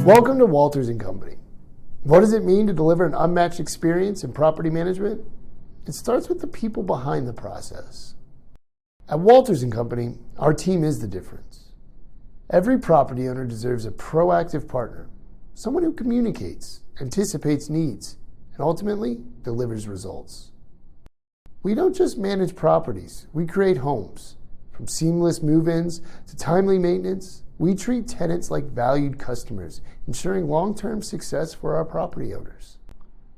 Welcome to Walters & Company. What does it mean to deliver an unmatched experience in property management? It starts with the people behind the process. At Walters & Company, our team is the difference. Every property owner deserves a proactive partner, someone who communicates, anticipates needs, and ultimately delivers results. We don't just manage properties, we create homes. From seamless move-ins to timely maintenance, we treat tenants like valued customers, ensuring long-term success for our property owners.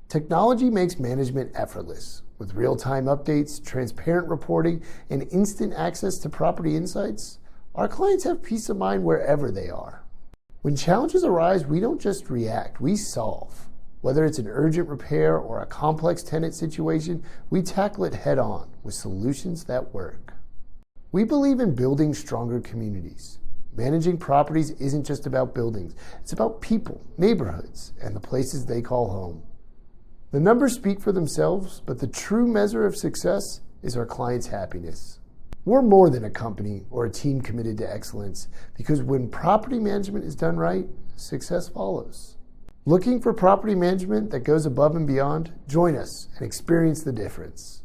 Technology makes management effortless. With real-time updates, transparent reporting, and instant access to property insights, our clients have peace of mind wherever they are. When challenges arise, we don't just react, we solve. Whether it's an urgent repair or a complex tenant situation, we tackle it head-on with solutions that work. We believe in building stronger communities. Managing properties isn't just about buildings. It's about people, neighborhoods, and the places they call home. The numbers speak for themselves, but the true measure of success is our clients' happiness. We're more than a company or a team committed to excellence, because when property management is done right, success follows. Looking for property management that goes above and beyond? Join us and experience the difference.